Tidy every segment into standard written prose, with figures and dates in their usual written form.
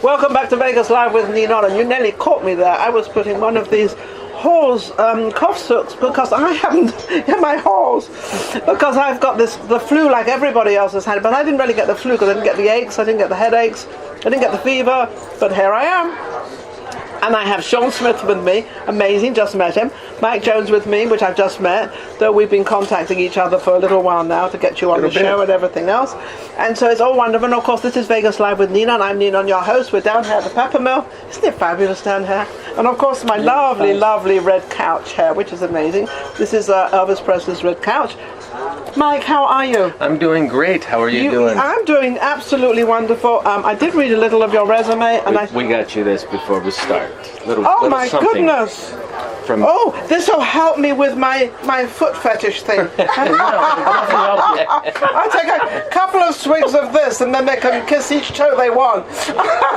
Welcome back to Vegas Live with Ninon, and you nearly caught me there. I was putting one of these Hall's cough syrups because I haven't in my halls because I've got the flu like everybody else has had, but I didn't really get the flu because I didn't get the aches, I didn't get the headaches, I didn't get the fever, but here I am. And I have Sean Smith with me, amazing, just met him. Mike Jones with me, which I've just met, though we've been contacting each other for a little while now to get you on the show and everything else. And so it's all wonderful. And of course, this is Vegas Live with Ninon. I'm Ninon, your host. We're down here at the Pepper Mill. Isn't it fabulous down here? And of course, my lovely, lovely red couch here, which is amazing. This is Elvis Presley's red couch. Mike, how are you? I'm doing great. How are you doing? I'm doing absolutely wonderful. I did read a little of your resume, and we got you this before we start. Oh my goodness! This will help me with my foot fetish thing. I'll take a couple of swigs of this, and then they can kiss each toe they want.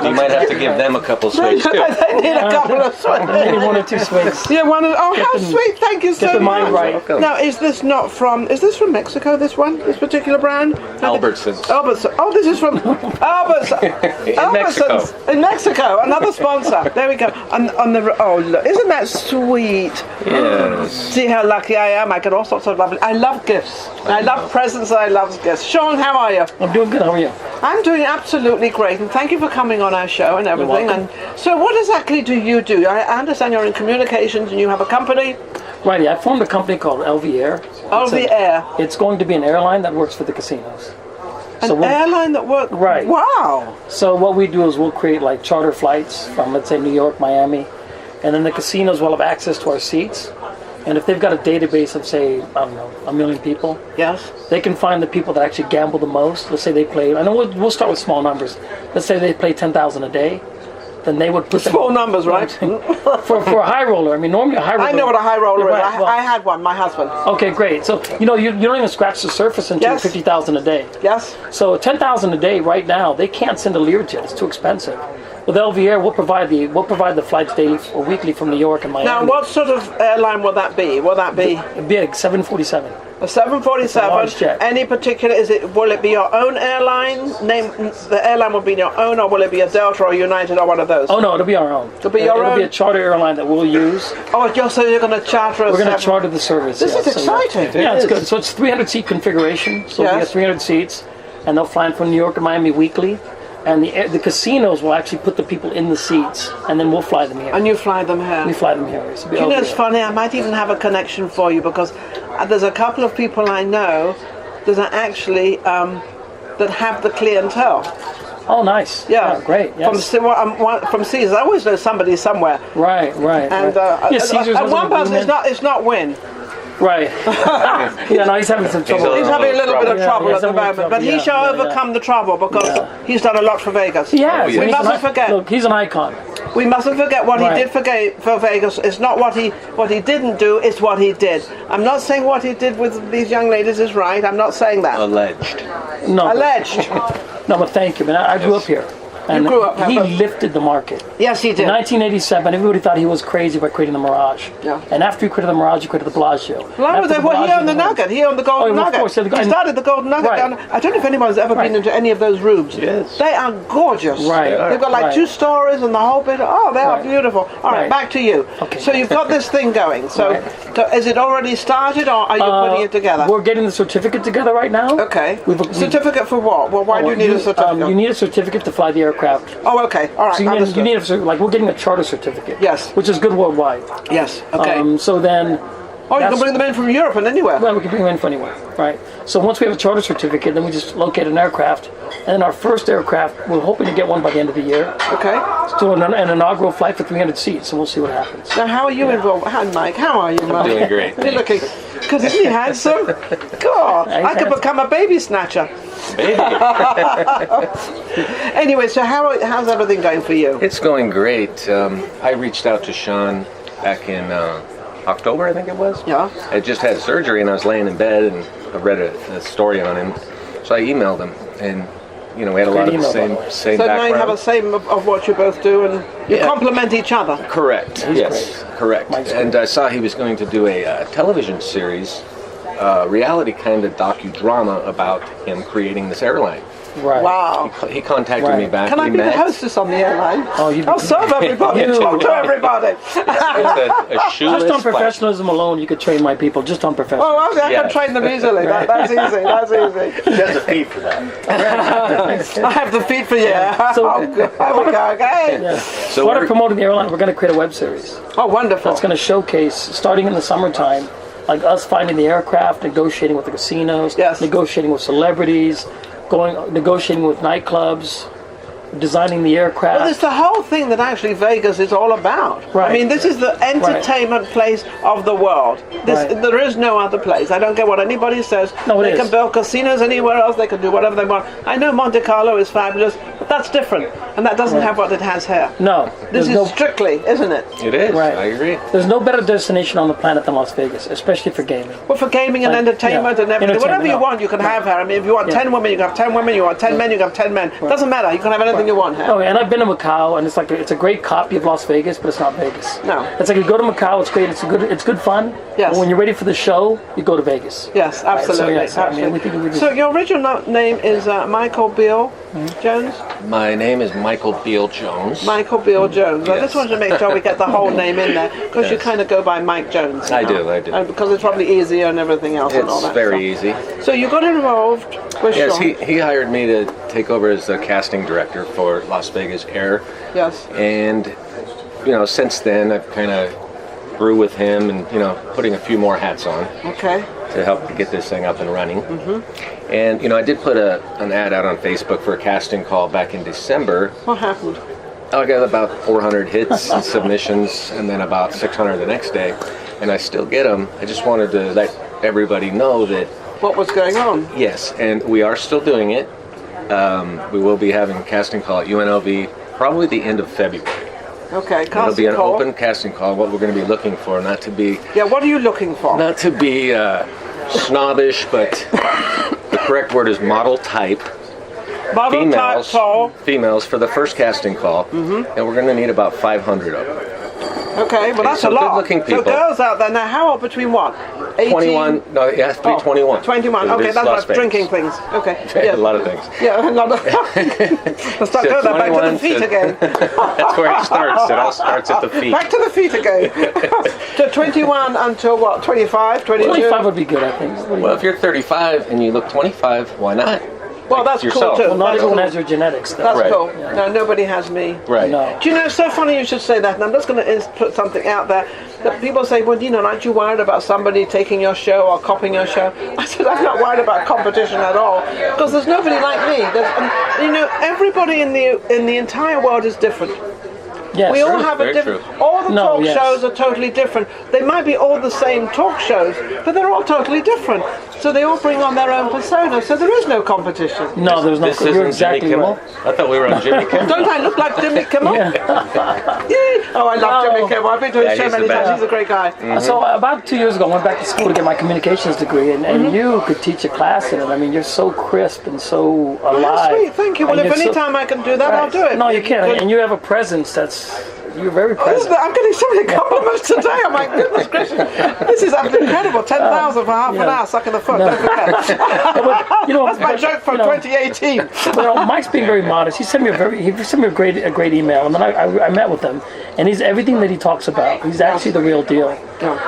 You might have to give them a couple swigs too. They need a couple of swigs. Maybe 1 or 2 swigs. Yeah, one. How sweet! Thank you so much. Get the mind right. Now, is this from Mexico? This one, this particular brand? Albertsons. Albertsons. Oh, this is from Albertsons in Mexico. Another sponsor. There we go. Look, isn't that sweet? Yes. See how lucky I am. I get all sorts of lovely. I love gifts. I love presents and I love gifts. Sean, how are you? I'm doing good. How are you? I'm doing absolutely great, and thank you for coming on our show and everything. And so, what exactly do you do? I understand you're in communications and you have a company. Right. Yeah, I formed a company called LV Air. It's going to be an airline that works for the casinos. An airline that works? Right. Wow. So what we do is we'll create like charter flights from, let's say, New York, Miami, and then the casinos will have access to our seats. And if they've got a database of, say, I don't know, 1 million people, yes, they can find the people that actually gamble the most. Let's say they play, I know we'll start with small numbers. Let's say they play 10,000 a day. Then they would put small numbers, right? for a high roller. I mean, normally a high roller. I know what a high roller is. Right, I had one. My husband. Okay, great. So you don't even scratch the surface until 50,000 a day. Yes. So 10,000 a day right now, they can't send a Learjet. It's too expensive. With LV Air, we'll provide the flights daily or weekly from New York and Miami. Now, what sort of airline will that be? Will that be big 747? A 747. Large jet. Any particular? Will it be your own airline? The airline will be your own, or will it be a Delta or United or one of those? Oh no, it'll be our own. It'll be a charter airline that we'll use. Oh, so you're going to charter? We're going to charter the service. This is exciting. Yeah, it's good. So it's 300 seat configuration. So we have 300 seats, and they'll fly in from New York and Miami weekly. And the casinos will actually put the people in the seats, and then we'll fly them here. And you fly them here? We fly them here. It's funny, I might even have a connection for you, because there's a couple of people I know that are actually, that have the clientele. Oh, nice. Yeah, great. Yes. From Caesars. I always know somebody somewhere. Right. And Caesars one person, it's not Win. Right. He's having some trouble. He's having a little bit of trouble at the moment, but he shall overcome the trouble because he's done a lot for Vegas. Yeah, we mustn't forget. Look, he's an icon. We mustn't forget what he did for Vegas. It's not what he didn't do. It's what he did. I'm not saying what he did with these young ladies is right. I'm not saying that. Alleged. No. Alleged. No, but thank you, man. I grew up here. And you grew up, he lifted the market. Yes, he did. In 1987, everybody thought he was crazy by creating the Mirage. Yeah. And after he created the Mirage, he created the Bellagio. Well, he owned the Nugget. He owned the Golden Nugget. Of course. He started the Golden Nugget. Right. I don't know if anyone's ever been into any of those rooms. Yes. They are gorgeous. Right. They've got 2 stories and the whole bit. Oh, they are beautiful. All right, back to you. Okay. So you've got this thing going. So is it already started, or are you putting it together? We're getting the certificate together right now. Okay. Certificate for what? Well, why do you need a certificate? You need a certificate to fly the aircraft. Oh, okay. All right. So you need we're getting a charter certificate. Yes. Which is good worldwide. Yes. Okay. So then. Oh, you can bring them in from Europe and anywhere. Well, we can bring them in from anywhere, right? So once we have a charter certificate, then we just locate an aircraft, and then our first aircraft, we're hoping to get one by the end of the year. Okay. So an inaugural flight for 300 seats, and we'll see what happens. Now, how are you involved? Hi, Mike. How are you, Mike? I'm doing great. You're looking, because isn't he handsome? God, I could become a baby snatcher. Baby. Anyway, so how's everything going for you? It's going great. I reached out to Sean back in October, I think it was. Yeah. I just had surgery and I was laying in bed and I read a story on him. So I emailed him, and we had a lot of the same background. So now you have a same of what you both do, and you complement each other. Correct. Correct. And I saw he was going to do a television series, reality kind of docudrama about him creating this airline. Right. Wow. He contacted Right. me back. Can I We be the met. hostess on the airline? Oh, you I'll serve everybody and talk to everybody. It's a shoeless just on flag. professionalism alone, you could train my people just on professionalism. Oh, I Yeah. can train them easily. That's easy. That's easy. He has a fee for that. I have the feet for you. So- Oh, good. There we go. Okay. Yeah. So Part we're- of promoting the airline, we're going to create a web series Oh, wonderful. that's going to showcase, starting in the summertime, like us finding the aircraft, negotiating with the casinos, Yes. negotiating with celebrities, negotiating with nightclubs, designing the aircraft. Well, it's the whole thing that actually Vegas is all about. Right. I mean, this is the entertainment place of the world. Right. There is no other place. I don't care what anybody says. No, it they is. can build casinos anywhere else. They can do whatever they want. I know Monte Carlo is fabulous, but that's different, and that doesn't have what it has here. No, This there's is no, strictly, isn't it? It is. Right. I agree. there's no better destination on the planet than Las Vegas, especially for gaming. Well, for gaming and Like, entertainment yeah. and everything, whatever you Entertainment, want, you can have here. I mean, if you want Yeah. 10 women, you can have 10 women. You want 10 men, you can have 10 men. Doesn't matter. You can have anything you want here. Oh, and I've been to Macau, and it's a great copy of Las Vegas, but it's not Vegas. No. It's like you go to Macau, it's great, it's good fun. Yes. But when you're ready for the show, you go to Vegas. Yes, absolutely. yes, I mean, absolutely. we think we just- So your original name is Michael Beale Jones? My name is Michael Beale Jones. Michael Beale Jones. I Yes. just wanted to make sure we get the whole name in there, because you Yes. kind of go by Mike Jones. you I know. do, I do. And because it's probably easier and everything else and all It's that very stuff. easy. So you got involved with Yes, Sean. he hired me to take over as the casting director for Las Vegas Air. Yes. And, since then I've kind of grew with him and, putting a few more hats on Okay. to help get this thing up and running. And, I did put an ad out on Facebook for a casting call back in December. What happened? I got about 400 hits and submissions and then about 600 the next day. And I still get them. I just wanted to let everybody know that, What was going on? yes, and we are still doing it. We will be having a casting call at UNLV probably the end of February. Okay. It'll be Casting an call. open casting call. What we're going to be looking for, not to be Yeah. What are you looking for? snobbish, but the correct word is model type. Model type call. Females for the first casting call, and we're going to need about 500 of them. Okay. Well, that's So a lot. good-looking So people. girls out there now. How old? Between what? 18? 21. No, it has to be 21. 21. It Okay, is that's Las right. Vegas. Drinking things. Okay. A lot of things. Yeah, a lot of. Let's not So go there. Back to 21 the feet to- again. That's where it starts. It all starts at the feet. Back to the feet again. To 21 until what? 25, 22? 25 would be good, I think. What do you Well, if you're 35 and you look 25, why not? Well, that's yourself. cool too. Well, not That's everyone cool. has your genetics, though. That's Right. cool. No, nobody has me. Right. No. Do you know, it's so funny you should say that, and I'm just going to put something out there, that people say, well, aren't you worried about somebody taking your show or copying your show? I said, I'm not worried about competition at all, because there's nobody like me. Everybody in the entire world is different. Yes. We all True, have a very different. true. All the No, talk yes. shows are totally different. They might be all the same talk shows, but they're all totally different. So they all bring on their own persona. So there is no competition. No, there's no. This You're isn't exactly Jimmy Kimmel? right. I thought we were on Jimmy Kimmel. Don't I look like Jimmy Kimmel? Yeah. Yay. Oh, I love No. Jimmy Kimmel. I've been to his Yeah, show he's the many times. best. He's a great guy. So about 2 years ago, I went back to school to get my communications degree, and you could teach a class in it. I mean, you're so crisp and so Oh, alive. sweet. Thank you. Well, And if you're any so- time I can do that, I'll Right. do it. No, you can't. Good. And you have a presence you're very Oh, present. I'm getting so many compliments today. Oh my goodness gracious. This is absolutely incredible. 10,000 for half an yeah. hour sucking the foot. No. Don't forget. That's my joke from 2018. Mike's being very modest. He sent me a great email, and then I met with him, and he's everything that he talks about. He's actually the real deal.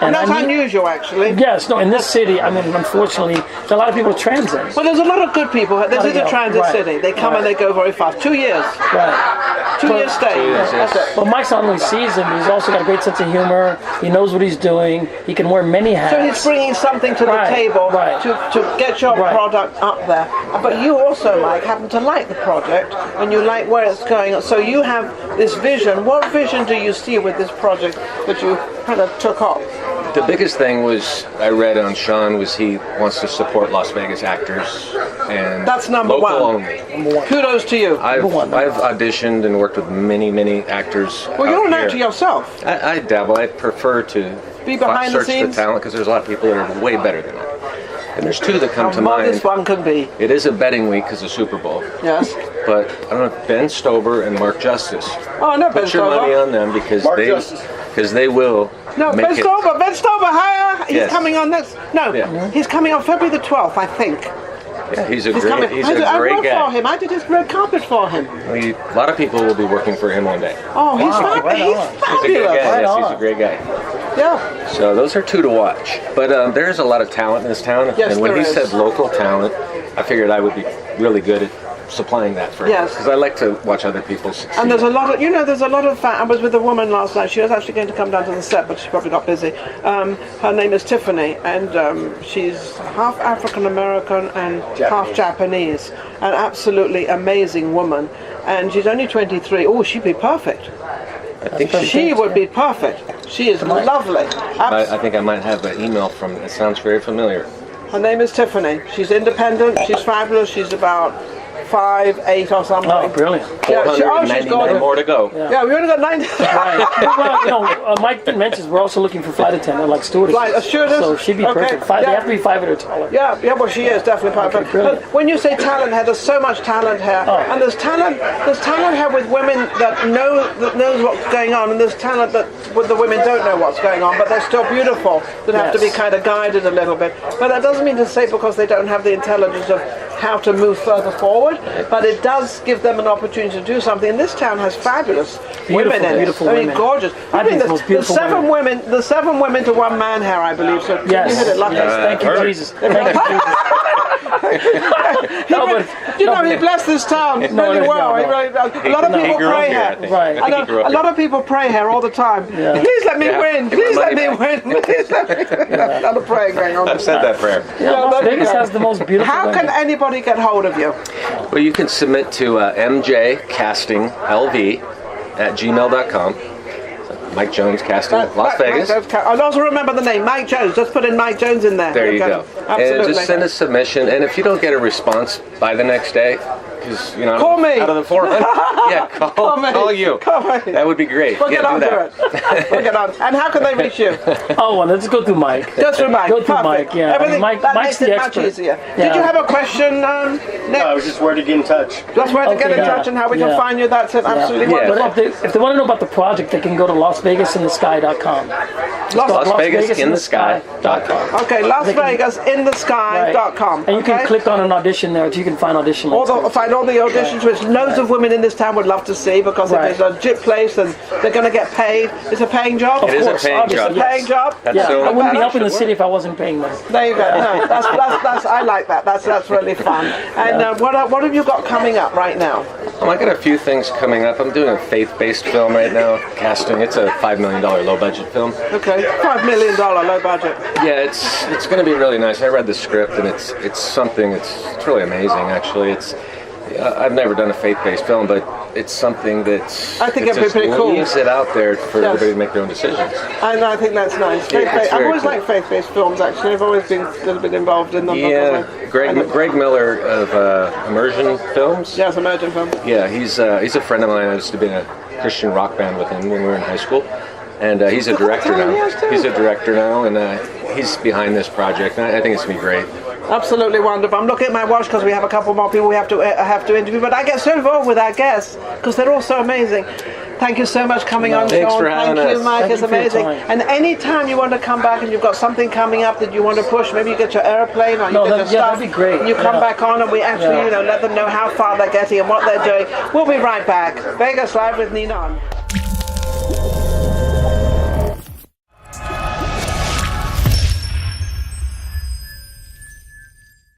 And that's I mean- unusual, actually. Yes, no. In this city, I mean, unfortunately, there's a lot of people transit. Well, there's a lot of good people. This is a transit Right. city. They come and they go very fast. 2 years. Right. 2 years stay. 2 years, That's yes. it. But Mike's not only seasoned, he's also got a great sense of humor. He knows what he's doing. He can wear many hats. So he's bringing something to the Right, table right. to get your Right. product up there. But you also, Mike, happen to like the project and you like where it's going. So you have this vision. What vision do you see with this project that you kind of took up? The biggest thing was I read on Sean was he wants to support Las Vegas actors and That's number local one. only. Kudos to you. I've one. auditioned and worked with many actors. Well, you're out an here. actor yourself. I dabble. I prefer to Be behind the search scenes? the talent because there's a lot of people that are way better than I. And there's two that come to What mind. this one can be. It is a betting week because of Super Bowl. Yes. But I don't know, Ben Stover and Mark Justice. Oh, no, Ben Put your money Stover. on them because Mark Justice. they will No, make Ben it. Stover, higher. He's Yes. coming on next. No, Yeah. he's coming on February the 12th, I think. Yeah, he's a He's great, coming. he's I a great worked for guy. him. I did his red carpet for him. A lot of people will be working for him one day. Oh, he's, Wow, right he's on. He's a good fabulous. guy. Right Yes, he's on. a great guy. Yeah. So those are two to watch. But there's a lot of talent in this town. Yes, and when there he is. said local talent, I figured I would be really good at supplying that for him. Yes. Because I like to watch other people succeed. And there's a lot of, there's a lot of, I was with a woman last night. She was actually going to come down to the set, but she probably got busy. Her name is Tiffany, and she's half African American and half Japanese. An absolutely amazing woman. And she's only 23. Oh, she'd be perfect. I think She would be perfect. She is lovely. I think I might have an email from. It sounds very familiar. Her name is Tiffany. She's independent. She's fabulous. She's about 5'8" or something. Oh, brilliant. Yeah, she's 499 gorgeous. more to go. Yeah, we only got 90. Right. Well, Mike mentions we're also looking for flight attendant, like stewardess. Flight- a stewardess? So she'd be Okay, perfect. They yeah. have to be 5 or taller. Yeah, well, she is definitely perfect. brilliant. But when you say talent here, there's so much talent here, and there's talent here with women that knows what's going on, and there's talent that with the women don't know what's going on, but they're still beautiful. That have to be Yes. kind of guided a little bit. But that doesn't mean to say because they don't have the intelligence of how to move further forward. But it does give them an opportunity to do something. And this town has fabulous women in it. Beautiful I mean, women. gorgeous. I think the most there's beautiful seven women. There's 7 women to 1 man here, I believe. So Yes. you hit it lucky. Yes. Thank you, perfect. Jesus. Thank you, Jesus. No, but He blessed this town really no, well. no. He really does. A lot of He people grew up pray here, I here. think. Right. I think he grew up A lot here. of people pray here all the time. Yeah. Please let me Yeah. win. Give my Please let money me win. Please let me. There's a lot of praying going on. I've said that prayer. yeah, Yeah, Las there you Vegas go. has the most beautiful How women. can anybody get hold of you? Well, you can submit to mjcastinglv@gmail.com. Mike Jones Casting, Las Vegas. And also remember the name, Mike Jones. Just put in Mike Jones in there. There you Okay. go. Absolutely. And just send a submission. And if you don't get a response by the next day, because Call me. out of the 400, yeah, call me. you. Call me. That would be great. We'll yeah, get on do to that. it. We'll get on. And how can they reach you? Oh, well, let's go through Mike. Just through Mike. Go through Perfect. Mike, yeah. Everything, Mike- that Mike's makes it the much expert. easier. Yeah. Did you have a question, Nick? I was just where to get in touch. Just where to get in Okay, touch and how we can yeah. find you. That's it. Absolutely Yeah. wonderful. But if they want to know about the project, they can go to LasVegasInTheSky.com. LasVegasInTheSky.com. Okay, LasVegasInTheSky.com. And you can okay? click on an audition there. You can find audition links. Find all the auditions, which loads of women in this town would love to see, because Right. if it's a jip place and they're going to get paid. It's a paying job. It is a course, paying obviously, job. It's a paying job. That's Yeah, so I wouldn't be that helping the should city work. if I wasn't paying them. There you go. No, that's I like that. That's really fun. And what have you got coming up right now? I got a few things coming up. I'm doing a faith-based film right now, casting. It's a $5 million low-budget film. Okay, $5 million low budget. Yeah, it's going to be really nice. I read the script, and it's something. It's really amazing, actually. I've never done a faith-based film, but it's something that's. I think it it'd be just pretty cool. leaves it out there for Yes. everybody to make their own decisions. And I think that's nice. Yeah, it's I've very always cool. liked faith-based films. Actually, I've always been a little bit involved in them. Yeah, because Greg Miller of Immersion Films. Yes, emerging film. Yeah, he's a friend of mine. I used to be in a Christian rock band with him when we were in high school, and he's a director now. Yes, too. He's a director now, and he's behind this project. And I think it's gonna be great. Absolutely wonderful. I'm looking at my watch because we have a couple more people we have to interview, but I get so involved with our guests because they're all so amazing. Thank you so much for coming on, Thanks Sean. for having Thank you, us. Mike. Thank It's you for your amazing. time. And anytime you want to come back and you've got something coming up that you want to push, maybe you get your airplane or you No, get your stuff. that'd be great. And you come Yeah. back on and we actually, Yeah. let them know how far they're getting and what they're doing. We'll be right back. Vegas Live with Ninon.